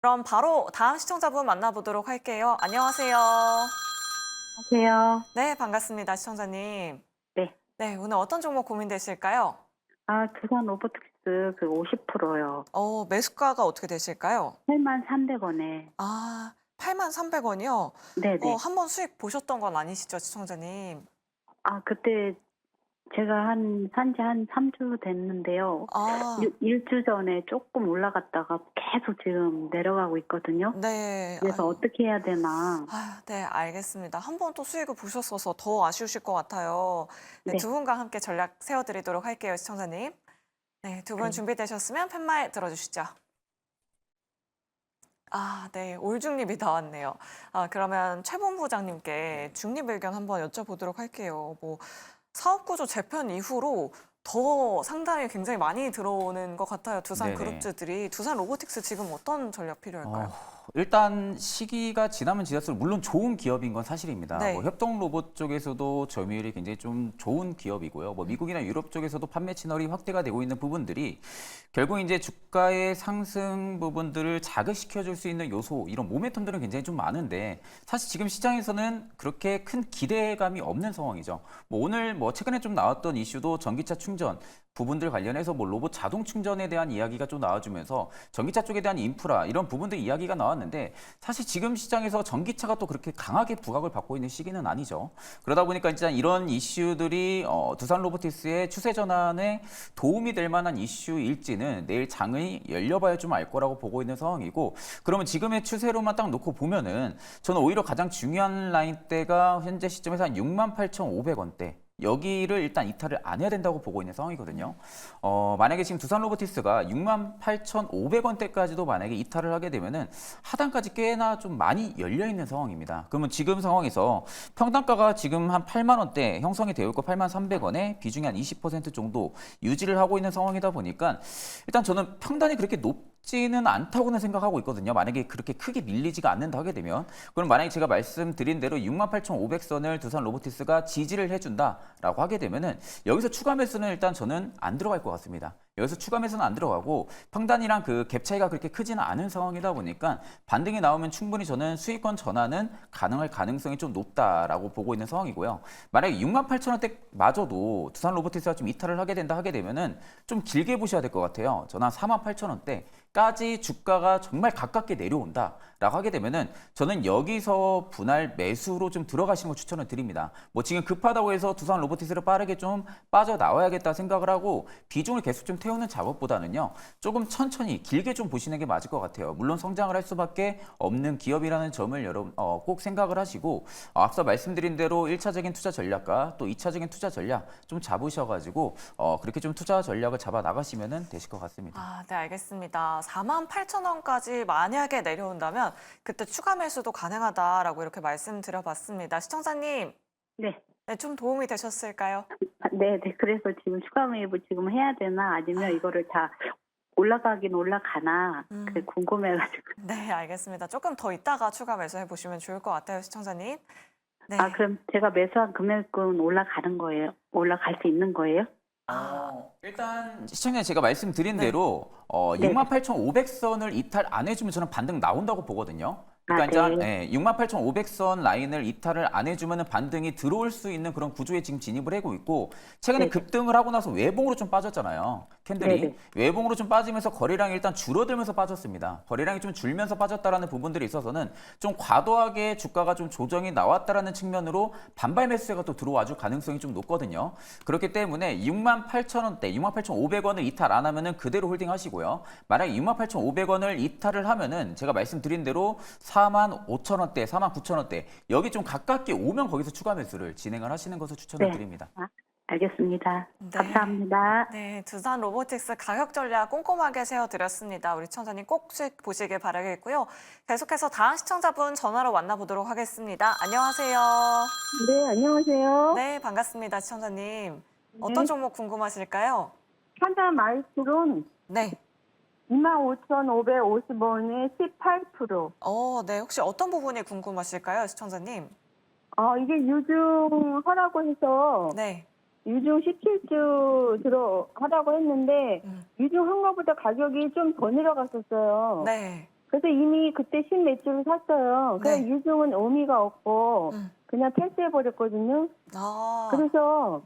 그럼 바로 다음 시청자분 만나보도록 할게요. 안녕하세요. 안녕하세요. 네, 반갑습니다, 시청자님. 네. 네, 오늘 어떤 종목 고민되실까요? 두산 로보틱스 그 50%요. 매수가가 어떻게 되실까요? 83,300원에. 83,300원이요? 네네. 한번 수익 보셨던 건 아니시죠, 시청자님? 그때 제가 산지 한 3주 됐는데요. 아, 일주 전에 조금 올라갔다가 계속 지금 내려가고 있거든요. 네. 그래서 아유, 어떻게 해야 되나. 네, 알겠습니다. 한 번 또 수익을 보셨어서 더 아쉬우실 것 같아요. 네, 두 네. 분과 함께 전략 세워드리도록 할게요, 시청자님. 네, 두 분 네. 준비되셨으면 팻말 들어주시죠. 네. 올중립이 나왔네요. 그러면 최 본부장님께 중립 의견 한번 여쭤보도록 할게요. 뭐 사업구조 재편 이후로 더 상당히 굉장히 많이 들어오는 것 같아요. 두산 네네. 그룹주들이. 두산 로보틱스 지금 어떤 전략 필요할까요? 일단 시기가 지나면 지날수록 물론 좋은 기업인 건 사실입니다. 뭐 네. 협동 로봇 쪽에서도 점유율이 굉장히 좀 좋은 기업이고요. 뭐 미국이나 유럽 쪽에서도 판매 채널이 확대가 되고 있는 부분들이 결국 이제 주가의 상승 부분들을 자극시켜 줄 수 있는 요소, 이런 모멘텀들은 굉장히 좀 많은데 사실 지금 시장에서는 그렇게 큰 기대감이 없는 상황이죠. 뭐 오늘 뭐 최근에 좀 나왔던 이슈도 전기차 충전 부분들 관련해서 뭐 로봇 자동 충전에 대한 이야기가 좀 나와주면서 전기차 쪽에 대한 인프라 이런 부분들 이야기가 나왔는데 사실 지금 시장에서 전기차가 또 그렇게 강하게 부각을 받고 있는 시기는 아니죠. 그러다 보니까 일단 이런 이슈들이 두산 로보틱스의 추세 전환에 도움이 될 만한 이슈일지는 내일 장이 열려봐야 좀 알 거라고 보고 있는 상황이고, 그러면 지금의 추세로만 딱 놓고 보면은 저는 오히려 가장 중요한 라인대가 현재 시점에서 한 68,500원대 여기를 일단 이탈을 안 해야 된다고 보고 있는 상황이거든요. 만약에 지금 두산 로보틱스가 68,500원대까지도 만약에 이탈을 하게 되면은 하단까지 꽤나 좀 많이 열려 있는 상황입니다. 그러면 지금 상황에서 평단가가 지금 한 8만 원대 형성이 되어 있고 8,300원에 비중이 한 20% 정도 유지를 하고 있는 상황이다 보니까 일단 저는 평단이 그렇게 높지는 않다고는 생각하고 있거든요. 만약에 그렇게 크게 밀리지가 않는다 하게 되면, 그럼 만약에 제가 말씀드린 대로 68,500선을 두산 로보틱스가 지지를 해준다라고 하게 되면은 여기서 추가 매수는 일단 저는 안 들어갈 것 같습니다. 여기서 추가 매수는 안 들어가고 평단이랑 그 갭 차이가 그렇게 크지는 않은 상황이다 보니까 반등이 나오면 충분히 저는 수익권 전환은 가능할 가능성이 좀 높다라고 보고 있는 상황이고요. 만약에 68,000원대마저도 두산 로보틱스가 좀 이탈을 하게 된다 하게 되면은 좀 길게 보셔야 될 것 같아요. 저는 한 48,000원대까지 주가가 정말 가깝게 내려온다라고 하게 되면은 저는 여기서 분할 매수로 좀 들어가시는 걸 추천을 드립니다. 뭐 지금 급하다고 해서 두산 로보틱스를 빠르게 좀 빠져나와야겠다 생각을 하고 비중을 계속 좀 태우는 작업보다는요, 조금 천천히 길게 좀 보시는 게 맞을 것 같아요. 물론 성장을 할 수밖에 없는 기업이라는 점을 여러분 꼭 생각을 하시고, 앞서 말씀드린 대로 1차적인 투자 전략과 또 2차적인 투자 전략 좀 잡으셔가지고 그렇게 좀 투자 전략을 잡아 나가시면 되실 것 같습니다. 네, 알겠습니다. 48,000원까지 만약에 내려온다면 그때 추가 매수도 가능하다라고 이렇게 말씀드려봤습니다. 시청자님, 네. 네, 좀 도움이 되셨을까요? 네네. 그래서 지금 추가 매입을 지금 해야 되나 아니면 이거를 다 올라가긴 올라가나 그게 음. 궁금해가지고. 네, 알겠습니다. 조금 더 이따가 추가 매수해 보시면 좋을 것 같아요, 시청자님. 네. 그럼 제가 매수한 금액은 올라가는 거예요? 올라갈 수 있는 거예요? 일단 시청자 제가 말씀드린 네. 대로 네. 68,500선을 이탈 안 해주면 저는 반등 나온다고 보거든요. 그러니까 이제 네. 68,500선 라인을 이탈을 안 해주면 반등이 들어올 수 있는 그런 구조에 지금 진입을 하고 있고, 최근에 네네. 급등을 하고 나서 외봉으로 좀 빠졌잖아요. 캔들이 네네. 외봉으로 좀 빠지면서 거래량이 일단 줄어들면서 빠졌습니다. 거래량이 좀 줄면서 빠졌다라는 부분들이 있어서는 좀 과도하게 주가가 좀 조정이 나왔다라는 측면으로 반발 매수세가 또 들어와 줄 가능성이 좀 높거든요. 그렇기 때문에 68,000원대, 68,500원을 이탈 안 하면은 그대로 홀딩하시고요. 만약에 68,500원을 이탈을 하면은 제가 말씀드린 대로 45,000원대, 49,000원대 여기 좀 가깝게 오면 거기서 추가 매수를 진행을 하시는 것을 추천을 네. 드립니다. 알겠습니다. 네. 감사합니다. 네, 두산 로보틱스 가격 전략 꼼꼼하게 세워드렸습니다. 우리 시청자님 꼭 수익 보시길 바라겠고요. 계속해서 다음 시청자분 전화로 만나보도록 하겠습니다. 안녕하세요. 네, 안녕하세요. 네, 반갑습니다, 시청자님. 어떤 네, 종목 궁금하실까요? 환자 마이스론 네. 25,550원에 18%. 네, 혹시 어떤 부분이 궁금하실까요, 시청자님? 이게 유중 하라고 해서 네. 유중 17주 하라고 했는데 음, 유중 한 거보다 가격이 좀 더 내려갔었어요. 네. 그래서 이미 그때 신매출을 샀어요. 그래서 네. 유중은 의미가 없고 그냥 패스해버렸거든요. 아, 그래서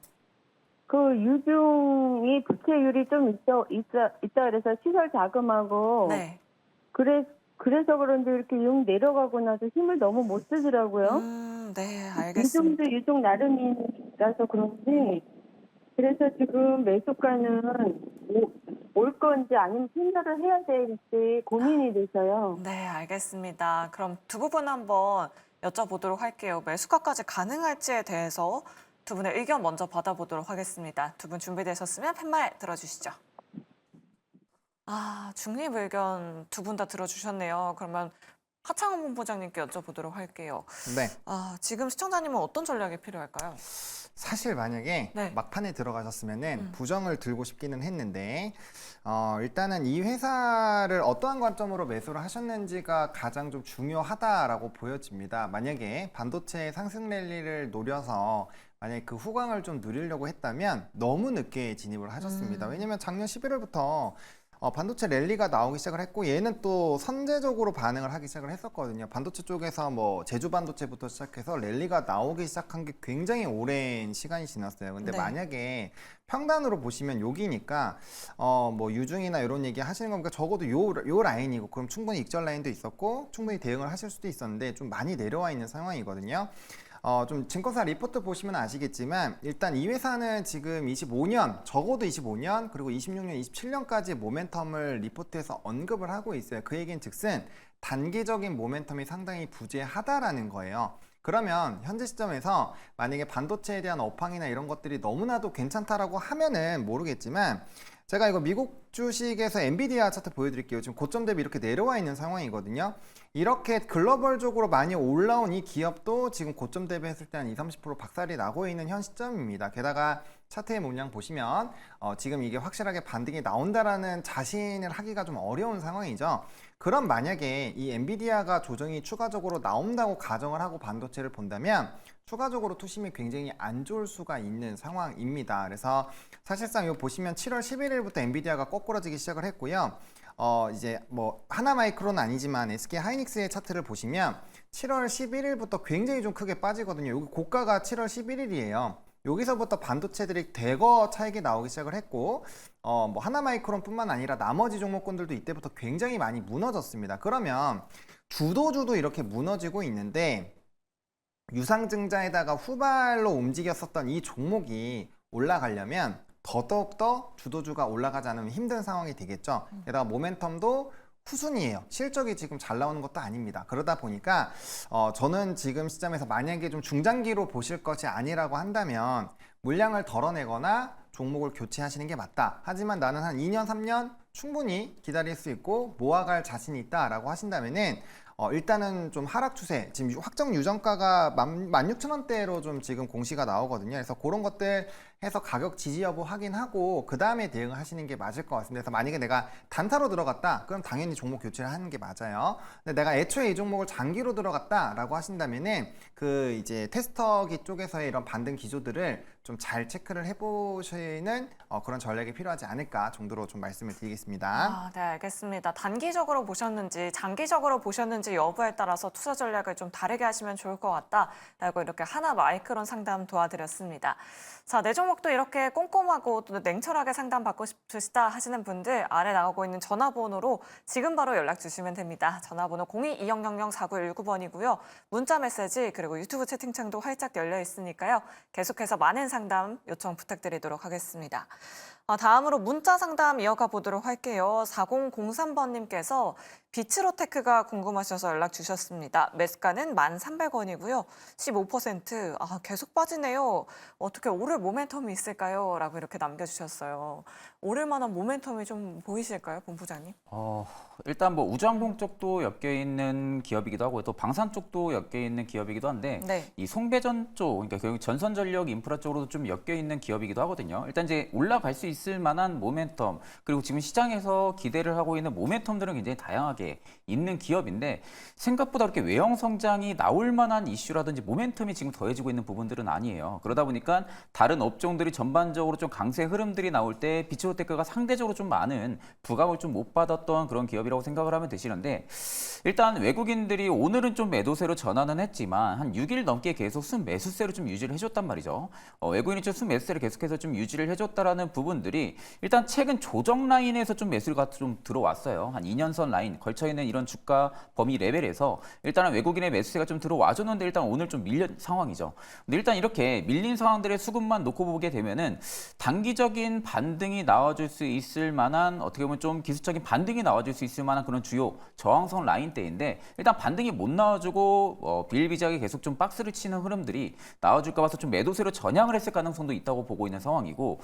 그 유중이 부채율이 좀 있다 그래서 시설 자금하고 네. 그래서 그런지 이렇게 용 내려가고 나서 힘을 너무 못 쓰더라고요. 네, 알겠습니다. 유중 나름이라서 그런지 그래서 지금 매수가는 올 건지 아니면 생각을 해야 될지 고민이 돼서요. 네, 알겠습니다. 그럼 두 부분 한번 여쭤보도록 할게요. 매수가까지 가능할지에 대해서 두 분의 의견 먼저 받아보도록 하겠습니다. 두 분 준비되셨으면 팻말 들어주시죠. 아, 중립 의견 두 분 다 들어주셨네요. 그러면 하창원 본부장님께 여쭤보도록 할게요. 네. 아, 지금 시청자님은 어떤 전략이 필요할까요? 사실 만약에 네. 막판에 들어가셨으면은 부정을 들고 싶기는 했는데 일단은 이 회사를 어떠한 관점으로 매수를 하셨는지가 가장 좀 중요하다라고 보여집니다. 만약에 반도체 상승 랠리를 노려서 만약에 그 후광을 좀 누리려고 했다면 너무 늦게 진입을 하셨습니다. 왜냐면 작년 11월부터 반도체 랠리가 나오기 시작을 했고 얘는 또 선제적으로 반응을 하기 시작을 했었거든요. 반도체 쪽에서 뭐 제주 반도체부터 시작해서 랠리가 나오기 시작한 게 굉장히 오랜 시간이 지났어요. 근데 네. 만약에 평단으로 보시면 여기니까 뭐 유중이나 이런 얘기 하시는 거니까 적어도 요 라인이고 그럼 충분히 익절 라인도 있었고 충분히 대응을 하실 수도 있었는데 좀 많이 내려와 있는 상황이거든요. 좀 증권사 리포트 보시면 아시겠지만 일단 이 회사는 지금 25년, 적어도 25년, 그리고 26년, 27년까지의 모멘텀을 리포트에서 언급을 하고 있어요. 그 얘기는 즉슨 단기적인 모멘텀이 상당히 부재하다라는 거예요. 그러면 현재 시점에서 만약에 반도체에 대한 업황이나 이런 것들이 너무나도 괜찮다라고 하면은 모르겠지만 제가 이거 미국 주식에서 엔비디아 차트 보여드릴게요. 지금 고점 대비 이렇게 내려와 있는 상황이거든요. 이렇게 글로벌적으로 많이 올라온 이 기업도 지금 고점 대비했을 때 한 20-30% 박살이 나고 있는 현 시점입니다. 게다가 차트의 물량 보시면 지금 이게 확실하게 반등이 나온다라는 자신을 하기가 좀 어려운 상황이죠. 그럼 만약에 이 엔비디아가 조정이 추가적으로 나온다고 가정을 하고 반도체를 본다면 추가적으로 투심이 굉장히 안 좋을 수가 있는 상황입니다. 그래서 사실상 이거 보시면 7월 11일부터 엔비디아가 거꾸러지기 시작을 했고요. 이제 뭐 하나마이크로는 아니지만 SK 하이닉스의 차트를 보시면 7월 11일부터 굉장히 좀 크게 빠지거든요. 여기 고가가 7월 11일이에요. 여기서부터 반도체들이 대거 차익이 나오기 시작을 했고 뭐 하나마이크론뿐만 아니라 나머지 종목군들도 이때부터 굉장히 많이 무너졌습니다. 그러면 주도주도 이렇게 무너지고 있는데 유상증자에다가 후발로 움직였었던 이 종목이 올라가려면 더더욱더 주도주가 올라가지 않으면 힘든 상황이 되겠죠. 게다가 모멘텀도 후순이에요. 실적이 지금 잘 나오는 것도 아닙니다. 그러다 보니까 저는 지금 시점에서 만약에 좀 중장기로 보실 것이 아니라고 한다면 물량을 덜어내거나 종목을 교체하시는 게 맞다. 하지만 나는 한 2년, 3년 충분히 기다릴 수 있고 모아갈 자신이 있다라고 하신다면은 일단은 좀 하락 추세, 지금 확정 유정가가 16,000원대로 좀 지금 공시가 나오거든요. 그래서 그런 것들 해서 가격 지지 여부 확인하고 그 다음에 대응을 하시는 게 맞을 것 같습니다. 그래서 만약에 내가 단타로 들어갔다, 그럼 당연히 종목 교체를 하는 게 맞아요. 근데 내가 애초에 이 종목을 장기로 들어갔다라고 하신다면은 그 이제 테스터기 쪽에서의 이런 반등 기조들을 좀 잘 체크를 해보시는 그런 전략이 필요하지 않을까 정도로 좀 말씀을 드리겠습니다. 아, 네, 알겠습니다. 단기적으로 보셨는지 장기적으로 보셨는지 여부에 따라서 투자 전략을 좀 다르게 하시면 좋을 것 같다라고 이렇게 하나 마이크론 상담 도와드렸습니다. 자, 내 종목도 이렇게 꼼꼼하고 또 냉철하게 상담받고 싶으시다 하시는 분들 아래 나오고 있는 전화번호로 지금 바로 연락 주시면 됩니다. 전화번호 02-2000-4919번이고요. 문자 메시지 그리고 유튜브 채팅창도 활짝 열려 있으니까요. 계속해서 많은 상담 요청 부탁드리도록 하겠습니다. 다음으로 문자 상담 이어가 보도록 할게요. 4003번님께서 비츠로테크가 궁금하셔서 연락 주셨습니다. 매수가는 1,300원이고요. 15%. 계속 빠지네요. 어떻게 오를 모멘텀이 있을까요? 라고 이렇게 남겨주셨어요. 오를 만한 모멘텀이 좀 보이실까요, 본부장님? 일단 뭐 우주항공 쪽도 엮여 있는 기업이기도 하고 또 방산 쪽도 엮여 있는 기업이기도 한데 네. 이 송배전 쪽, 그러니까 결국 전선전력 인프라 쪽으로도 좀 엮여 있는 기업이기도 하거든요. 일단 이제 올라갈 수 있을 만한 모멘텀, 그리고 지금 시장에서 기대를 하고 있는 모멘텀들은 굉장히 다양하게 있는 기업인데 생각보다 그렇게 외형 성장이 나올 만한 이슈라든지 모멘텀이 지금 더해지고 있는 부분들은 아니에요. 그러다 보니까 다른 업종들이 전반적으로 좀 강세 흐름들이 나올 때 비츠로테크가 상대적으로 좀 많은 부각을 좀 못 받았던 그런 기업이라고 생각을 하면 되시는데, 일단 외국인들이 오늘은 좀 매도세로 전환은 했지만 한 6일 넘게 계속 순매수세로 좀 유지를 해줬단 말이죠. 외국인이 좀 순매수세를 계속해서 좀 유지를 해줬다라는 부분들이 일단 최근 조정 라인에서 좀 매수가 좀 들어왔어요. 한 2년선 라인 걸쳐있는 이런 주가 범위 레벨에서 일단은 외국인의 매수세가 좀 들어와줬는데 일단 오늘 좀 밀린 상황이죠. 근데 일단 이렇게 밀린 상황들의 수급만 놓고 보게 되면은 단기적인 반등이 나와줄 수 있을 만한, 어떻게 보면 좀 기술적인 반등이 나와줄 수 있을 만한 그런 주요 저항선 라인대인데 일단 반등이 못 나와주고 비일비재하게 계속 좀 박스를 치는 흐름들이 나와줄까 봐서 좀 매도세로 전향을 했을 가능성도 있다고 보고 있는 상황이고,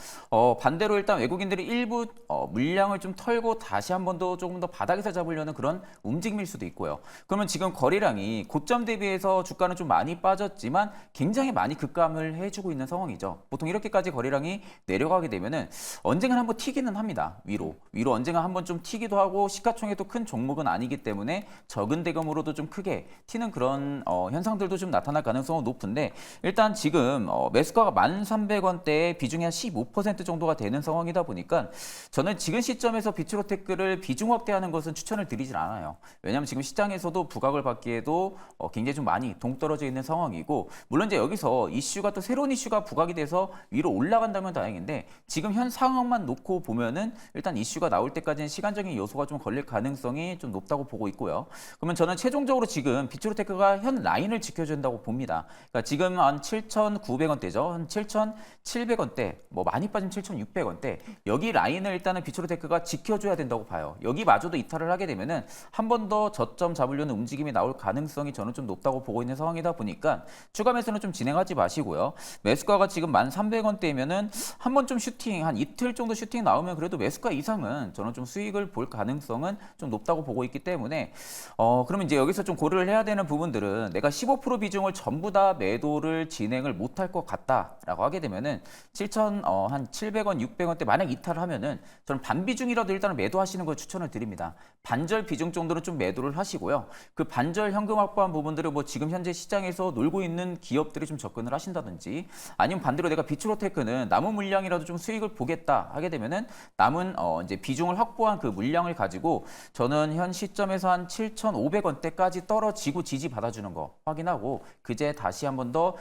반대로 일단 외국인들이 일부 물량을 좀 털고 다시 한 번 더 조금 더 바닥에서 잡으려는 그런 움직임일 수도 있고요. 그러면 지금 거래량이 고점 대비해서 주가는 좀 많이 빠졌지만 굉장히 많이 급감을 해주고 있는 상황이죠. 보통 이렇게까지 거래량이 내려가게 되면은 언젠가 한번 튀기는 합니다. 위로 언젠가 한번 좀 튀기도 하고, 시가총액도 큰 종목은 아니기 때문에 적은 대금으로도 좀 크게 튀는 그런 현상들도 좀 나타날 가능성은 높은데, 일단 지금 매수가가 1,300원대에 비중이 한 15% 정도가 되는 상황이다 보니까 저는 지금 시점에서 비츠로테크를 비중 확대하는 것은 추천을 드리진 않아요. 왜냐하면 지금 시장에서도 부각을 받기에도 굉장히 좀 많이 동떨어져 있는 상황이고, 물론 이제 여기서 이슈가 또 새로운 이슈가 부각이 돼서 위로 올라간다면 다행인데 지금 현 상황만 놓고 보면은 일단 이슈가 나올 때까지는 시간적인 요소가 좀 걸릴 가능성이 좀 높다고 보고 있고요. 그러면 저는 최종적으로 지금 비츠로테크가 현 라인을 지켜준다고 봅니다. 그러니까 지금 한 7,900원대죠. 한 7,700원대, 뭐 많이 빠진 7,600원대, 여기 라인을 일단은 비츠로테크가 지켜줘야 된다고 봐요. 여기마저도 이탈을 하게 되면은 한 번 더 저점 잡으려는 움직임이 나올 가능성이 저는 좀 높다고 보고 있는 상황이다 보니까 추가 매수는 좀 진행하지 마시고요. 매수가가 지금 1,300원대면은 한 번 좀 슈팅, 한 이틀 정도 슈팅 나오면 그래도 매수가 이상은 저는 좀 수익을 볼 가능성은 좀 높다고 보고 있기 때문에 그러면 이제 여기서 좀 고려를 해야 되는 부분들은, 내가 15% 비중을 전부 다 매도를 진행을 못할 것 같다라고 하게 되면은 한 700원, 600원대 만약 이탈을 하면은 저는 반 비중이라도 일단은 매도하시는 걸 추천을 드립니다. 반절 비중 정도는 좀 매도를 하시고요. 그 반절 현금 확보한 부분들을 뭐 지금 현재 시장에서 놀고 있는 기업들이 좀 접근을 하신다든지, 아니면 반대로 내가 비츠로테크는 남은 물량이라도 좀 수익을 보겠다 하게 되면은 남은 이제 비중을 확보한 그 물량을 가지고 저는 현 시점에서 한 7,500원대까지 떨어지고 지지 받아주는 거 확인하고 그제 다시 한 번 더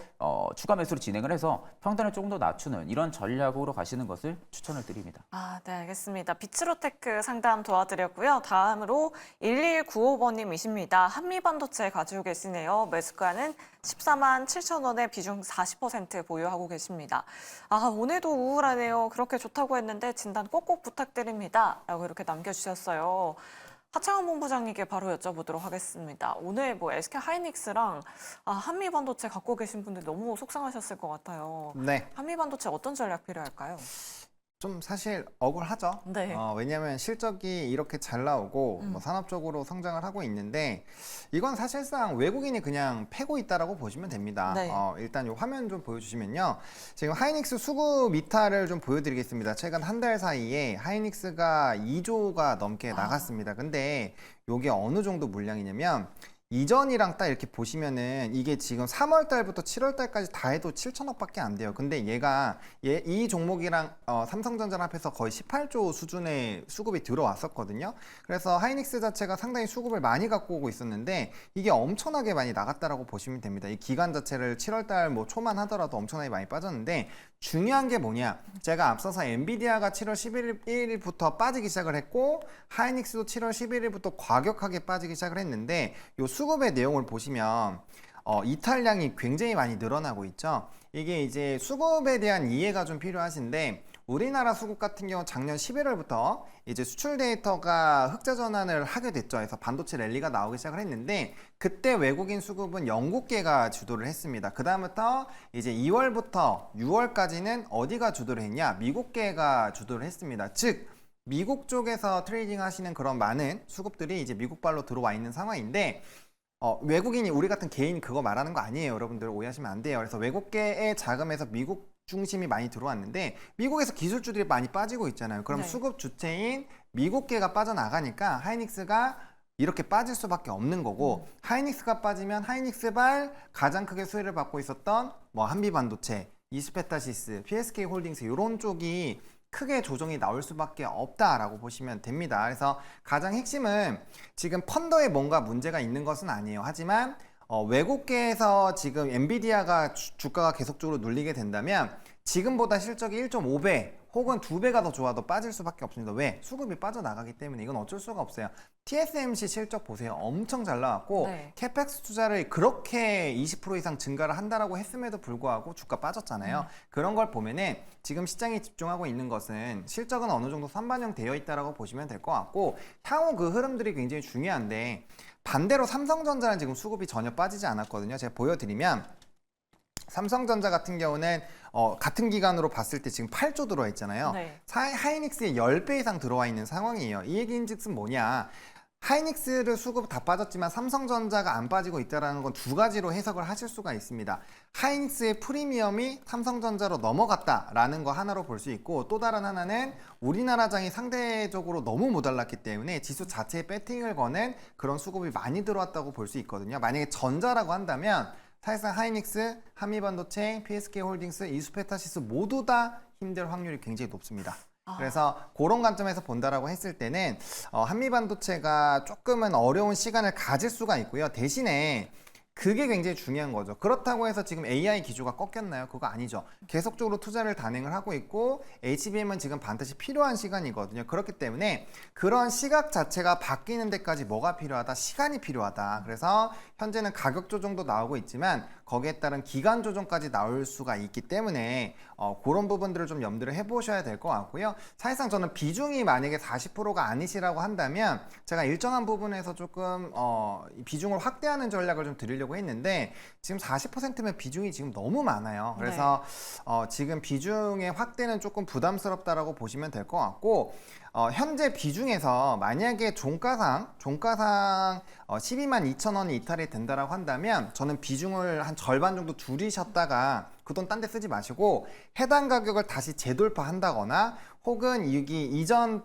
추가 매수로 진행을 해서 평단을 조금 더 낮추는 이런 전략으로 가시는 것을 추천을 드립니다. 네, 알겠습니다. 비츠로테크 상담 도와드렸고요. 다음으로 1195번님이십니다. 한미반도체 가지고 계시네요. 매수가는 14만 7천 원에 비중 40% 보유하고 계십니다. 오늘도 우울하네요. 그렇게 좋다고 했는데 진단 꼭꼭 부탁드립니다. 라고 이렇게 남겨주셨어요. 하창원 본부장님께 바로 여쭤보도록 하겠습니다. 오늘 뭐 SK 하이닉스랑 한미반도체 갖고 계신 분들 너무 속상하셨을 것 같아요. 네. 한미반도체 어떤 전략 필요할까요? 좀 사실 억울하죠. 네. 왜냐하면 실적이 이렇게 잘 나오고 뭐 산업적으로 성장을 하고 있는데 이건 사실상 외국인이 그냥 패고 있다라고 보시면 됩니다. 네. 일단 이 화면 좀 보여주시면요. 지금 하이닉스 수급 이탈을 좀 보여드리겠습니다. 최근 한 달 사이에 하이닉스가 2조가 넘게 나갔습니다. 근데 이게 어느 정도 물량이냐면 이전이랑 딱 이렇게 보시면은 이게 지금 3월 달부터 7월 달까지 다 해도 7천억밖에 안 돼요. 근데 이 종목이랑 삼성전자를 합해서 거의 18조 수준의 수급이 들어왔었거든요. 그래서 하이닉스 자체가 상당히 수급을 많이 갖고 오고 있었는데 이게 엄청나게 많이 나갔다라고 보시면 됩니다. 이 기간 자체를 7월 달 뭐 초만 하더라도 엄청나게 많이 빠졌는데, 중요한 게 뭐냐? 제가 앞서서 엔비디아가 7월 11일부터 빠지기 시작을 했고 하이닉스도 7월 11일부터 과격하게 빠지기 시작을 했는데, 요 수급의 내용을 보시면 이탈량이 굉장히 많이 늘어나고 있죠. 이게 이제 수급에 대한 이해가 좀 필요하신데, 우리나라 수급 같은 경우 작년 11월부터 이제 수출 데이터가 흑자 전환을 하게 됐죠. 그래서 반도체 랠리가 나오기 시작을 했는데 그때 외국인 수급은 영국계가 주도를 했습니다. 그 다음부터 이제 2월부터 6월까지는 어디가 주도를 했냐? 미국계가 주도를 했습니다. 즉 미국 쪽에서 트레이딩 하시는 그런 많은 수급들이 이제 미국발로 들어와 있는 상황인데, 외국인이 우리 같은 개인 그거 말하는 거 아니에요. 여러분들 오해하시면 안 돼요. 그래서 외국계의 자금에서 미국 중심이 많이 들어왔는데 미국에서 기술주들이 많이 빠지고 있잖아요. 그럼 네. 수급 주체인 미국계가 빠져나가니까 하이닉스가 이렇게 빠질 수밖에 없는 거고 하이닉스가 빠지면 하이닉스발 가장 크게 수혜를 받고 있었던 뭐 한미반도체, 이스페타시스, PSK 홀딩스 이런 쪽이 크게 조정이 나올 수밖에 없다라고 보시면 됩니다. 그래서 가장 핵심은 지금 펀더에 뭔가 문제가 있는 것은 아니에요. 하지만 외국계에서 지금 엔비디아가 주가가 계속적으로 눌리게 된다면 지금보다 실적이 1.5배 혹은 2배가 더 좋아도 빠질 수밖에 없습니다. 왜? 수급이 빠져나가기 때문에 이건 어쩔 수가 없어요. TSMC 실적 보세요. 엄청 잘 나왔고 네. 캐펙스 투자를 그렇게 20% 이상 증가를 한다라고 했음에도 불구하고 주가 빠졌잖아요. 그런 걸 보면은 지금 시장이 집중하고 있는 것은 실적은 어느 정도 선반영 되어 있다라고 보시면 될 것 같고 향후 그 흐름들이 굉장히 중요한데 반대로 삼성전자는 지금 수급이 전혀 빠지지 않았거든요. 제가 보여드리면 삼성전자 같은 경우는 같은 기간으로 봤을 때 지금 8조 들어와 있잖아요. 네. 하이닉스의 10배 이상 들어와 있는 상황이에요. 이 얘기인즉슨 뭐냐? 하이닉스를 수급 다 빠졌지만 삼성전자가 안 빠지고 있다는 건 두 가지로 해석을 하실 수가 있습니다. 하이닉스의 프리미엄이 삼성전자로 넘어갔다라는 거 하나로 볼 수 있고 또 다른 하나는 우리나라 장이 상대적으로 너무 모자랐기 때문에 지수 자체에 배팅을 거는 그런 수급이 많이 들어왔다고 볼 수 있거든요. 만약에 전자라고 한다면 사실상 하이닉스, 한미반도체, PSK 홀딩스, 이스페타시스 모두 다 힘들 확률이 굉장히 높습니다. 그래서 그런 관점에서 본다라고 했을 때는 한미반도체가 조금은 어려운 시간을 가질 수가 있고요. 대신에 그게 굉장히 중요한 거죠. 그렇다고 해서 지금 AI 기조가 꺾였나요? 그거 아니죠. 계속적으로 투자를 단행을 하고 있고 HBM은 지금 반드시 필요한 시간이거든요. 그렇기 때문에 그런 시각 자체가 바뀌는 데까지 뭐가 필요하다? 시간이 필요하다. 그래서 현재는 가격 조정도 나오고 있지만 거기에 따른 기간 조정까지 나올 수가 있기 때문에 그런 부분들을 좀 염두를 해보셔야 될 것 같고요. 사실상 저는 비중이 만약에 40%가 아니시라고 한다면 제가 일정한 부분에서 조금 비중을 확대하는 전략을 좀 드리려고 했는데 지금 40%면 비중이 지금 너무 많아요. 그래서 지금 비중의 확대는 조금 부담스럽다라고 보시면 될 것 같고 현재 비중에서 만약에 종가상 12만 2천 원이 이탈이 된다라고 한다면 저는 비중을 한 절반 정도 줄이셨다가 그 돈 딴 데 쓰지 마시고 해당 가격을 다시 재돌파한다거나 혹은 여기 이전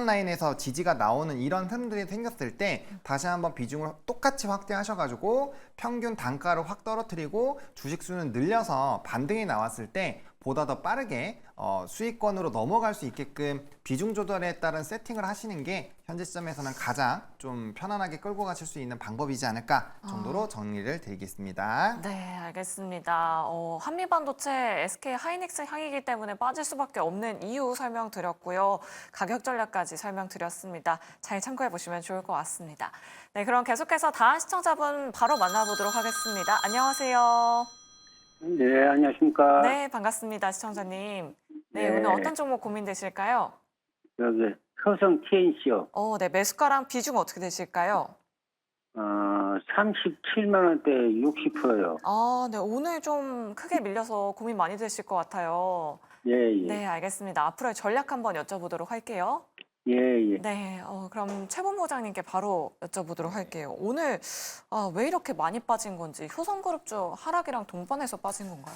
라인에서 지지가 나오는 이런 흐름들이 생겼을 때 다시 한번 비중을 똑같이 확대하셔가지고 평균 단가를 확 떨어뜨리고 주식 수는 늘려서 반등이 나왔을 때 보다 더 빠르게 수익권으로 넘어갈 수 있게끔 비중 조절에 따른 세팅을 하시는 게 현재 시점에서는 가장 좀 편안하게 끌고 가실 수 있는 방법이지 않을까 정도로 정리를 드리겠습니다. 네, 알겠습니다. 한미반도체 SK 하이닉스 향이기 때문에 빠질 수밖에 없는 이유 설명드렸고요. 가격 전략까지 설명드렸습니다. 잘 참고해 보시면 좋을 것 같습니다. 네, 그럼 계속해서 다음 시청자분 바로 만나보도록 하겠습니다. 안녕하세요. 네, 안녕하십니까. 네, 반갑습니다, 시청자님. 네, 네. 오늘 어떤 종목 고민되실까요? 여기 효성 TNC요. 네, 매수가랑 비중 어떻게 되실까요? 37만 원대 60%요. 네, 오늘 좀 크게 밀려서 고민 많이 되실 것 같아요. 예, 예. 네, 알겠습니다. 앞으로의 전략 한번 여쭤보도록 할게요. 예, 예. 네, 그럼 최 본부장님께 바로 여쭤보도록 할게요. 오늘 왜 이렇게 많이 빠진 건지 효성그룹주 하락이랑 동반해서 빠진 건가요?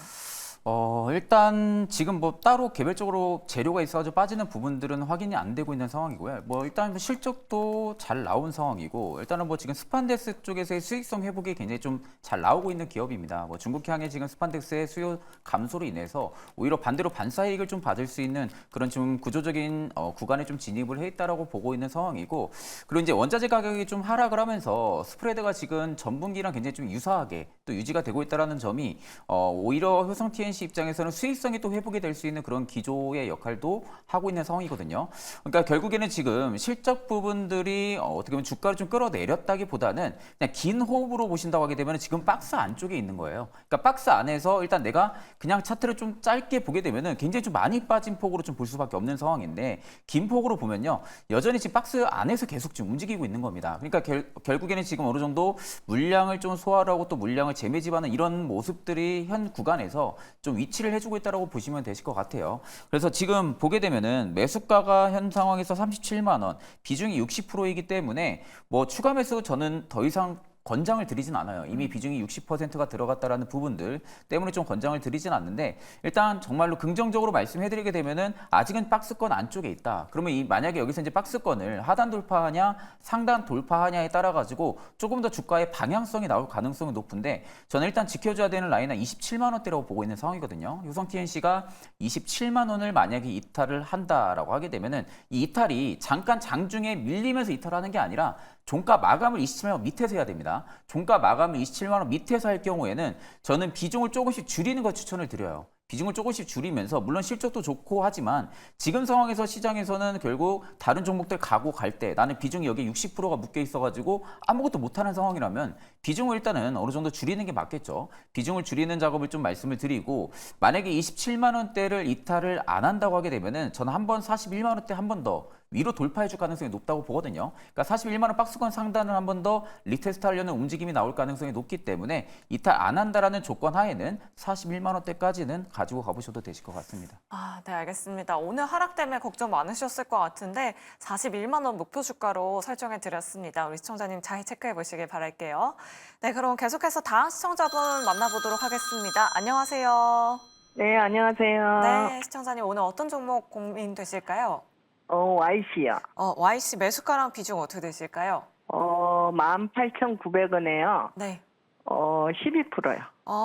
일단 지금 뭐 따로 개별적으로 재료가 있어가지고 빠지는 부분들은 확인이 안 되고 있는 상황이고요. 뭐 일단 실적도 잘 나온 상황이고 일단은 뭐 지금 스판덱스 쪽에서의 수익성 회복이 굉장히 좀 잘 나오고 있는 기업입니다. 뭐 중국향의 지금 스판덱스의 수요 감소로 인해서 오히려 반대로 반사이익을 좀 받을 수 있는 그런 좀 구조적인 구간에 좀 진입을 해 있다라고 보고 있는 상황이고 그리고 이제 원자재 가격이 좀 하락을 하면서 스프레드가 지금 전분기랑 굉장히 좀 유사하게 또 유지가 되고 있다라는 점이 오히려 효성 TNC 입장에서는 수익성이 또 회복이 될 수 있는 그런 기조의 역할도 하고 있는 상황이거든요. 그러니까 결국에는 지금 실적 부분들이 어떻게 보면 주가를 좀 끌어내렸다기보다는 그냥 긴 호흡으로 보신다고 하게 되면 지금 박스 안쪽에 있는 거예요. 그러니까 박스 안에서 일단 내가 그냥 차트를 좀 짧게 보게 되면은 굉장히 좀 많이 빠진 폭으로 좀 볼 수밖에 없는 상황인데 긴 폭으로 보면요. 여전히 지금 박스 안에서 계속 지금 움직이고 있는 겁니다. 그러니까 결국에는 지금 어느 정도 물량을 좀 소화를 하고 또 물량을 재매집하는 이런 모습들이 현 구간에서 좀 위치를 해주고 있다고 보시면 되실 것 같아요. 그래서 지금 보게 되면은 매수가가 현 상황에서 37만 원, 비중이 60%이기 때문에 뭐 추가 매수 저는 더 이상 권장을 드리진 않아요. 이미 비중이 60%가 들어갔다라는 부분들 때문에 좀 권장을 드리진 않는데 일단 정말로 긍정적으로 말씀해드리게 되면은 아직은 박스권 안쪽에 있다. 그러면 만약에 여기서 이제 박스권을 하단 돌파하냐 상단 돌파하냐에 따라 가지고 조금 더 주가의 방향성이 나올 가능성이 높은데 저는 일단 지켜줘야 되는 라인은 27만 원대라고 보고 있는 상황이거든요. 효성 TNC가 27만 원을 만약에 이탈을 한다라고 하게 되면은 이 이탈이 잠깐 장중에 밀리면서 이탈하는 게 아니라 종가 마감을 27만 원 밑에서 해야 됩니다. 종가 마감을 27만 원 밑에서 할 경우에는 저는 비중을 조금씩 줄이는 걸 추천을 드려요. 비중을 조금씩 줄이면서 물론 실적도 좋고 하지만 지금 상황에서 시장에서는 결국 다른 종목들 가고 갈 때 나는 비중이 여기 60%가 묶여 있어가지고 아무것도 못하는 상황이라면 비중을 일단은 어느 정도 줄이는 게 맞겠죠. 비중을 줄이는 작업을 좀 말씀을 드리고 만약에 27만 원대를 이탈을 안 한다고 하게 되면은 저는 한번 41만 원대 한 번 더 위로 돌파해 줄 가능성이 높다고 보거든요. 그러니까 41만 원 박스권 상단을 한 번 더 리테스트 하려는 움직임이 나올 가능성이 높기 때문에 이탈 안 한다라는 조건 하에는 41만 원대까지는 가지고 가보셔도 되실 것 같습니다. 네, 알겠습니다. 오늘 하락 때문에 걱정 많으셨을 것 같은데 41만 원 목표 주가로 설정해 드렸습니다. 우리 시청자님 잘 체크해 보시길 바랄게요. 네, 그럼 계속해서 다음 시청자분 만나보도록 하겠습니다. 안녕하세요. 네, 안녕하세요. 네, 시청자님 오늘 어떤 종목 고민되실까요? YC요. YC 매수가랑 비중 어떻게 되실까요? 18,900원에요. 네. 12%요.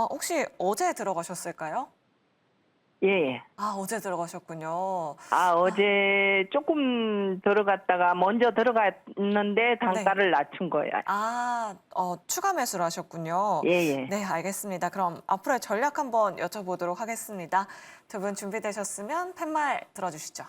혹시 어제 들어가셨을까요? 예. 어제 들어가셨군요. 어제 조금 들어갔다가 먼저 들어갔는데 단가를 낮춘 거예요. 추가 매수를 하셨군요. 예. 네, 알겠습니다. 그럼 앞으로의 전략 한번 여쭤보도록 하겠습니다. 두 분 준비되셨으면 팻말 들어주시죠.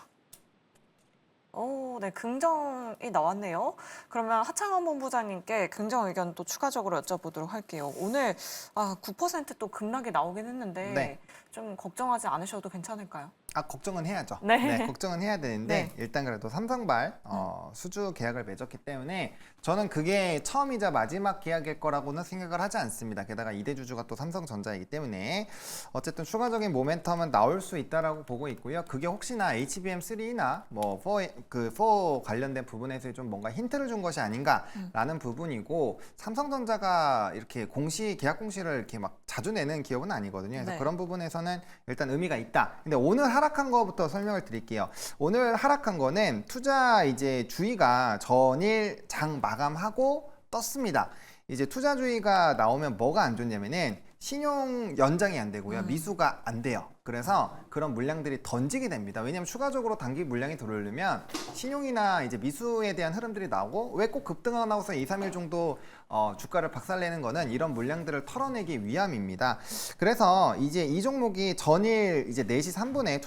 네, 긍정이 나왔네요. 그러면 하창원 본부장님께 긍정 의견 또 추가적으로 여쭤보도록 할게요. 오늘 9% 또 급락이 나오긴 했는데 네. 좀 걱정하지 않으셔도 괜찮을까요? 걱정은 해야죠. 네. 걱정은 해야 되는데 네. 일단 그래도 삼성발 수주 계약을 맺었기 때문에 저는 그게 처음이자 마지막 계약일 거라고는 생각을 하지 않습니다. 게다가 이대주주가 또 삼성전자이기 때문에 어쨌든 추가적인 모멘텀은 나올 수 있다라고 보고 있고요. 그게 혹시나 HBM3나 뭐 4 관련된 부분에서 좀 뭔가 힌트를 준 것이 아닌가라는 부분이고 삼성전자가 이렇게 계약 공시를 이렇게 막 자주 내는 기업은 아니거든요. 그래서 네. 그런 부분에서는 일단 의미가 있다. 근데 오늘 하락한 거부터 설명을 드릴게요. 오늘 하락한 거는 투자 이제 주의가 전일 장 마감하고 떴습니다. 이제 투자주의가 나오면 뭐가 안 좋냐면은 신용 연장이 안 되고요. 미수가 안 돼요. 그래서 그런 물량들이 던지게 됩니다. 왜냐하면 추가적으로 단기 물량이 들어오려면 신용이나 이제 미수에 대한 흐름들이 나오고 왜 꼭 급등하고 나서 2, 3일 정도 주가를 박살내는 거는 이런 물량들을 털어내기 위함입니다. 그래서 이제 이 종목이 전일 이제 4시 3분에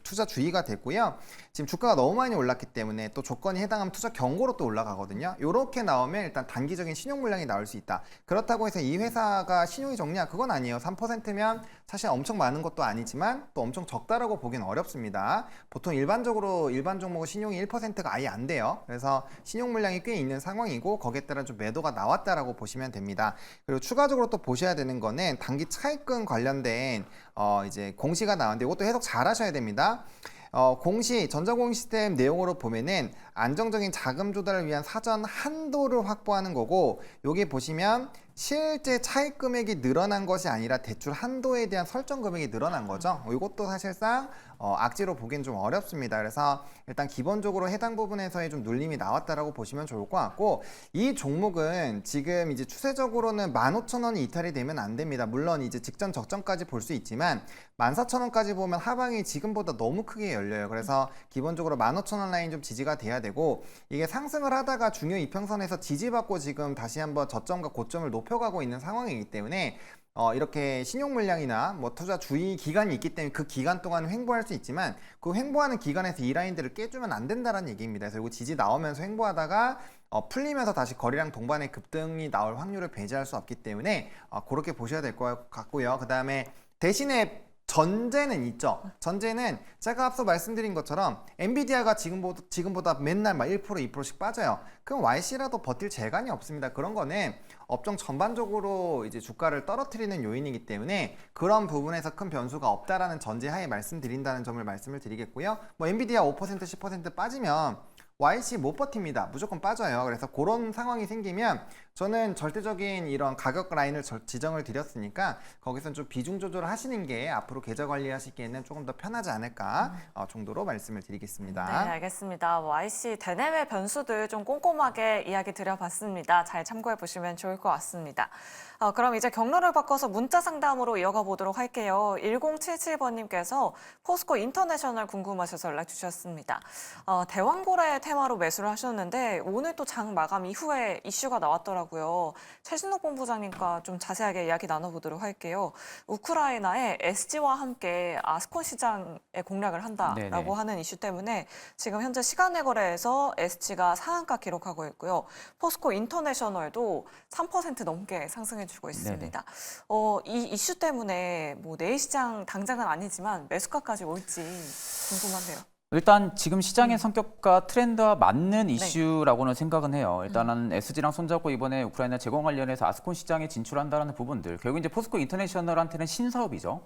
투자 주의가 됐고요. 지금 주가가 너무 많이 올랐기 때문에 또 조건이 해당하면 투자 경고로 또 올라가거든요. 이렇게 나오면 일단 단기적인 신용 물량이 나올 수 있다. 그렇다고 해서 이 회사가 신용이 적냐? 그건 아니에요. 3%면 사실 엄청 많은 것도 아니지만 또 엄청 적다라고 보기는 어렵습니다. 보통 일반 종목은 신용이 1%가 아예 안 돼요. 그래서 신용 물량이 꽤 있는 상황이고 거기에 따라 좀 매도가 나왔다라고 보시면 됩니다. 그리고 추가적으로 또 보셔야 되는 거는 단기 차익금 관련된 이제 공시가 나왔는데 이것도 해석 잘 하셔야 됩니다. 전자공시 시스템 내용으로 보면은 안정적인 자금 조달을 위한 사전 한도를 확보하는 거고, 여기 보시면 실제 차익 금액이 늘어난 것이 아니라 대출 한도에 대한 설정 금액이 늘어난 거죠. 이것도 사실상 악재로 보기엔 좀 어렵습니다. 그래서 일단 기본적으로 해당 부분에서의 좀 눌림이 나왔다라고 보시면 좋을 것 같고, 이 종목은 지금 이제 추세적으로는 15,000원이 이탈이 되면 안 됩니다. 물론 이제 직전 적정까지 볼 수 있지만 14,000원까지 보면 하방이 지금보다 너무 크게 열려요. 그래서 기본적으로 15,000원 라인 좀 지지가 돼야 되고, 이게 상승을 하다가 중요 이평선에서 지지받고 지금 다시 한번 저점과 고점을 높여가고 있는 상황이기 때문에 이렇게 신용 물량이나 뭐 투자 주의 기간이 있기 때문에 그 기간 동안 횡보할 수 있지만, 그 횡보하는 기간에서 이 라인들을 깨주면 안 된다는 얘기입니다. 그래서 이거 지지 나오면서 횡보하다가 풀리면서 다시 거래량 동반의 급등이 나올 확률을 배제할 수 없기 때문에 그렇게 보셔야 될 것 같고요. 그 다음에 대신에 전제는 있죠. 전제는 제가 앞서 말씀드린 것처럼 엔비디아가 지금보다 맨날 막 1%, 2%씩 빠져요. 그럼 YC라도 버틸 재간이 없습니다. 그런 거는 업종 전반적으로 이제 주가를 떨어뜨리는 요인이기 때문에 그런 부분에서 큰 변수가 없다라는 전제하에 말씀드린다는 점을 말씀을 드리겠고요. 뭐 엔비디아 5%, 10% 빠지면 YC 못 버팁니다. 무조건 빠져요. 그래서 그런 상황이 생기면 저는 절대적인 이런 가격 라인을 지정을 드렸으니까 거기서 좀 비중 조절을 하시는 게 앞으로 계좌 관리하시기에는 조금 더 편하지 않을까 정도로 말씀을 드리겠습니다. 네, 알겠습니다. YC 대내외 변수들 좀 꼼꼼하게 이야기 드려봤습니다. 잘 참고해 보시면 좋을 것 같습니다. 그럼 이제 경로를 바꿔서 문자 상담으로 이어가 보도록 할게요. 1077번님께서 포스코 인터내셔널 궁금하셔서 연락 주셨습니다. 대왕고래 테마로 매수를 하셨는데 오늘 또 장 마감 이후에 이슈가 나왔더라고요. 최신욱 본부장님과 좀 자세하게 이야기 나눠보도록 할게요. 우크라이나에 SG와 함께 아스콘 시장에 공략을 한다라고 네네. 하는 이슈 때문에 지금 현재 시간외 거래에서 SG가 상한가 기록하고 있고요. 포스코 인터내셔널도 3% 넘게 상승해주고 있습니다. 이 이슈 때문에 뭐 내일 시장 당장은 아니지만 매수가까지 올지 궁금한데요. 일단 지금 시장의 성격과 트렌드와 맞는 이슈라고는 생각은 해요. 일단은 SG랑 손잡고 이번에 우크라이나 재건 관련해서 아스콘 시장에 진출한다는 부분들, 결국 이제 포스코 인터내셔널한테는 신사업이죠.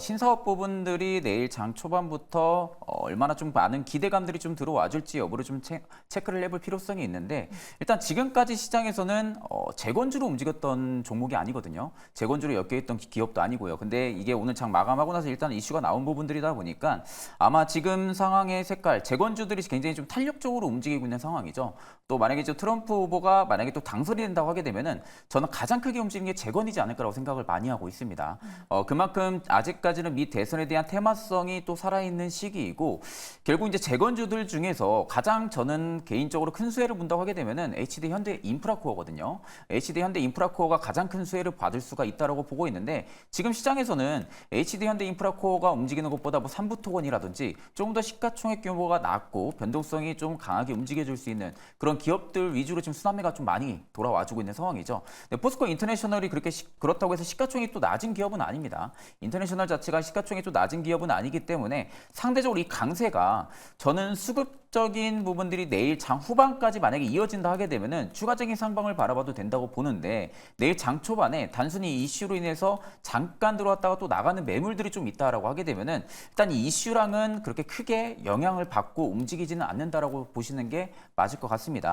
신사업 부분들이 내일 장 초반부터 얼마나 좀 많은 기대감들이 좀 들어와 줄지 여부를 좀 체크를 해볼 필요성이 있는데, 일단 지금까지 시장에서는 재건주로 움직였던 종목이 아니거든요. 재건주로 엮여있던 기업도 아니고요. 근데 이게 오늘 장 마감하고 나서 일단 이슈가 나온 부분들이다 보니까 아마 지금 상황의 색깔, 재건주들이 굉장히 좀 탄력적으로 움직이고 있는 상황이죠. 또 만약에 트럼프 후보가 만약에 또 당선이 된다고 하게 되면은 저는 가장 크게 움직이는 게 재건이지 않을까라고 생각을 많이 하고 있습니다. 그만큼 아직까지는 미 대선에 대한 테마성이 또 살아있는 시기이고, 결국 이제 재건주들 중에서 가장 저는 개인적으로 큰 수혜를 본다고 하게 되면은 HD 현대 인프라코어거든요. HD 현대 인프라코어가 가장 큰 수혜를 받을 수가 있다라고 보고 있는데, 지금 시장에서는 HD 현대 인프라코어가 움직이는 것보다 뭐 삼부토건이라든지 조금 더 시가총액 규모가 낮고 변동성이 좀 강하게 움직여줄 수 있는 그런 기업들 위주로 지금 순환매가 좀 많이 돌아와주고 있는 상황이죠. 근데 포스코 인터내셔널이 그렇다고 해서 시가총액이 또 낮은 기업은 아닙니다. 인터내셔널 자체가 시가총액이 또 낮은 기업은 아니기 때문에 상대적으로 이 강세가 저는 수급적인 부분들이 내일 장 후반까지 만약에 이어진다 하게 되면은 추가적인 상방을 바라봐도 된다고 보는데, 내일 장 초반에 단순히 이슈로 인해서 잠깐 들어왔다가 또 나가는 매물들이 좀 있다라고 하게 되면은 일단 이 이슈랑은 그렇게 크게 영향을 받고 움직이지는 않는다라고 보시는 게 맞을 것 같습니다.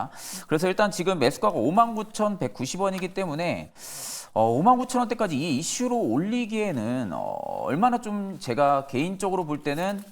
그래서 일단 지금 매수가가 59,190원이기 때문에 59,000원대까지 이 이슈로 올리기에는 얼마나 좀 제가 개인적으로 볼 때는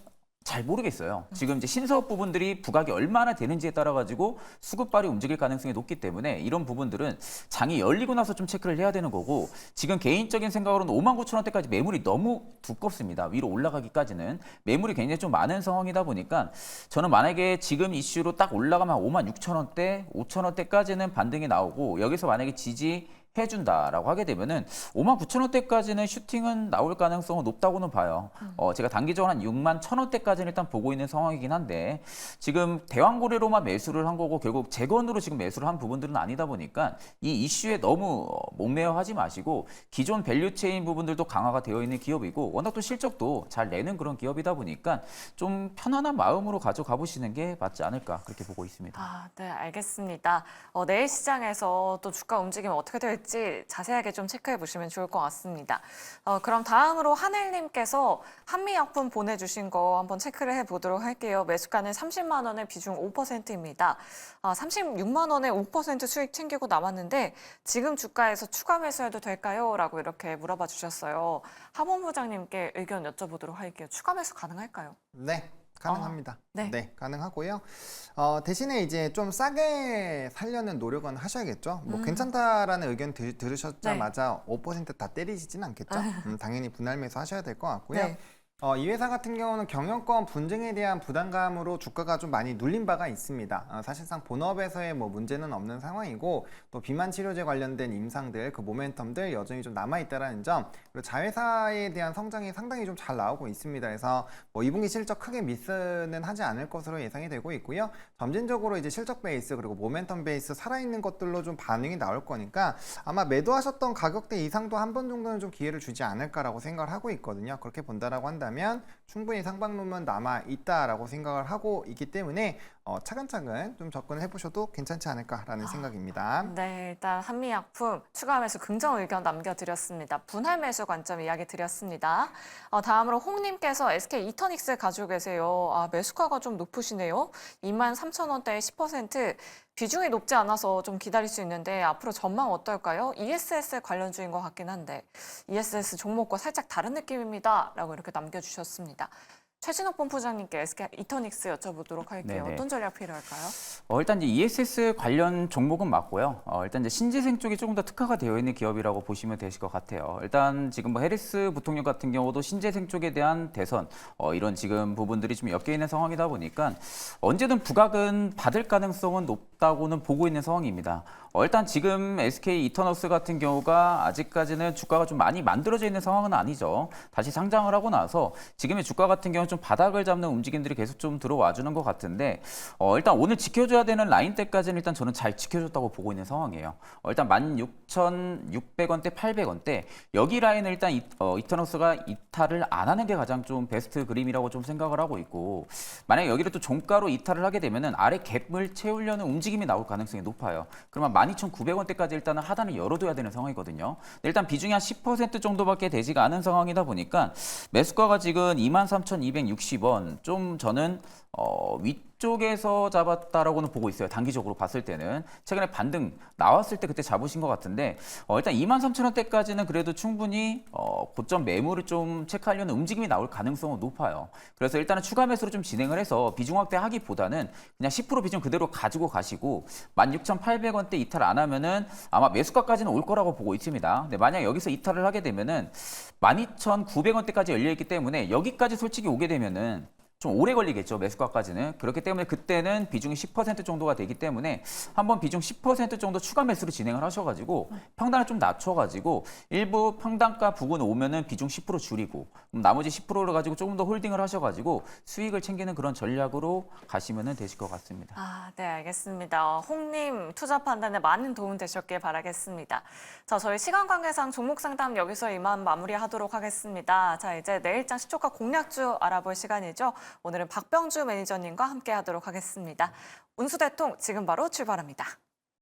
잘 모르겠어요. 지금 이제 신사업 부분들이 부각이 얼마나 되는지에 따라 가지고 수급발이 움직일 가능성이 높기 때문에 이런 부분들은 장이 열리고 나서 좀 체크를 해야 되는 거고, 지금 개인적인 생각으로는 59,000원대까지 매물이 너무 두껍습니다. 위로 올라가기까지는 매물이 굉장히 좀 많은 상황이다 보니까 저는 만약에 지금 이슈로 딱 올라가면 56,000원대, 5,000원대까지는 반등이 나오고, 여기서 만약에 지지 해준다라고 하게 되면은 59,000원대까지는 슈팅은 나올 가능성은 높다고는 봐요. 제가 단기적으로 한 61,000원대까지는 일단 보고 있는 상황이긴 한데, 지금 대왕고래로만 매수를 한 거고 결국 재건으로 지금 매수를 한 부분들은 아니다 보니까 이 이슈에 너무 목매어 하지 마시고, 기존 밸류체인 부분들도 강화가 되어 있는 기업이고 워낙 또 실적도 잘 내는 그런 기업이다 보니까 좀 편안한 마음으로 가져가 보시는 게 맞지 않을까 그렇게 보고 있습니다. 네, 알겠습니다. 내일 시장에서 또 주가 움직임이 어떻게 될지 자세하게 좀 체크해 보시면 좋을 것 같습니다. 그럼 다음으로 한일님께서 한미약품 보내주신 거 한번 체크를 해보도록 할게요. 매수가는 30만 원에 비중 5%입니다. 36만 원에 5% 수익 챙기고 남았는데 지금 주가에서 추가 매수해도 될까요? 라고 이렇게 물어봐 주셨어요. 하본부장님께 의견 여쭤보도록 할게요. 추가 매수 가능할까요? 네. 가능합니다. 네. 가능하고요. 대신에 이제 좀 싸게 살려는 노력은 하셔야겠죠. 뭐 괜찮다라는 의견 들으셨자마자 5% 다 때리시진 않겠죠. 당연히 분할 매수 하셔야 될 것 같고요. 네. 이 회사 같은 경우는 경영권 분쟁에 대한 부담감으로 주가가 좀 많이 눌린 바가 있습니다. 사실상 본업에서의 뭐 문제는 없는 상황이고, 또 비만 치료제 관련된 임상들, 그 모멘텀들 여전히 좀 남아있다라는 점, 그리고 자회사에 대한 성장이 상당히 좀 잘 나오고 있습니다. 그래서 뭐 2분기 실적 크게 미스는 하지 않을 것으로 예상이 되고 있고요. 점진적으로 이제 실적 베이스 그리고 모멘텀 베이스 살아있는 것들로 좀 반응이 나올 거니까 아마 매도하셨던 가격대 이상도 한 번 정도는 좀 기회를 주지 않을까라고 생각을 하고 있거든요. 그렇게 본다라고 한다면 된다면 충분히 상방론만 남아 있다라고 생각을 하고 있기 때문에 차근차근 좀 접근을 해보셔도 괜찮지 않을까라는 생각입니다. 네, 일단 한미약품 추가 매수 긍정 의견 남겨드렸습니다. 분할 매수 관점 이야기 드렸습니다. 다음으로 홍님께서 SK 이터닉스 가지고 계세요. 매수가가 좀 높으시네요. 23,000원대에 10%. 비중이 높지 않아서 좀 기다릴 수 있는데 앞으로 전망 어떨까요? ESS 관련주인 것 같긴 한데 ESS 종목과 살짝 다른 느낌입니다. 라고 이렇게 남겨주셨습니다. 최진욱 본부장님께 SK 이터닉스 여쭤보도록 할게요. 네네. 어떤 전략 필요할까요? 일단 이제 ESS 관련 종목은 맞고요. 일단 이제 신재생 쪽이 조금 더 특화가 되어 있는 기업이라고 보시면 되실 것 같아요. 일단 지금 뭐 해리스 부통령 같은 경우도 신재생 쪽에 대한 대선 이런 지금 부분들이 좀 엮여 있는 상황이다 보니까 언제든 부각은 받을 가능성은 높다고는 보고 있는 상황입니다. 일단 지금 SK 이터너스 같은 경우가 아직까지는 주가가 좀 많이 만들어져 있는 상황은 아니죠. 다시 상장을 하고 나서 지금의 주가 같은 경우는 좀 바닥을 잡는 움직임들이 계속 좀 들어와 주는 것 같은데 일단 오늘 지켜줘야 되는 라인대까지는 일단 저는 잘 지켜줬다고 보고 있는 상황이에요. 일단 16,600원대, 800원대 여기 라인을 일단 이터너스가 이탈을 안 하는 게 가장 좀 베스트 그림이라고 좀 생각을 하고 있고 만약에 여기를 또 종가로 이탈을 하게 되면은 아래 갭을 채우려는 움직임이 나올 가능성이 높아요. 그러면 12,900원대까지 일단은 하단을 열어둬야 되는 상황이거든요. 일단 비중이 한 10% 정도밖에 되지가 않은 상황이다 보니까 매수가가 지금 23,260원 좀 저는 위쪽에서 잡았다라고는 보고 있어요. 단기적으로 봤을 때는 최근에 반등 나왔을 때 그때 잡으신 것 같은데 일단 23,000원대까지는 그래도 충분히 고점 매물을 좀 체크하려는 움직임이 나올 가능성은 높아요. 그래서 일단은 추가 매수로 좀 진행을 해서 비중 확대하기보다는 그냥 10% 비중 그대로 가지고 가시고 16,800원대 이탈 안 하면은 아마 매수가까지는 올 거라고 보고 있습니다. 근데 만약 여기서 이탈을 하게 되면은 12,900원대까지 열려 있기 때문에 여기까지 솔직히 오게 되면은 좀 오래 걸리겠죠, 매수가까지는. 그렇기 때문에 그때는 비중이 10% 정도가 되기 때문에 한번 비중 10% 정도 추가 매수로 진행을 하셔가지고 평단을 좀 낮춰가지고 일부 평단가 부근 오면은 비중 10% 줄이고 나머지 10%를 가지고 조금 더 홀딩을 하셔가지고 수익을 챙기는 그런 전략으로 가시면 되실 것 같습니다. 네, 알겠습니다. 홍님 투자 판단에 많은 도움 되셨길 바라겠습니다. 자, 저희 시간 관계상 종목 상담 여기서 이만 마무리하도록 하겠습니다. 자, 이제 내일장 시초가 공략주 알아볼 시간이죠. 오늘은 박병주 매니저님과 함께 하도록 하겠습니다. 운수대통 지금 바로 출발합니다.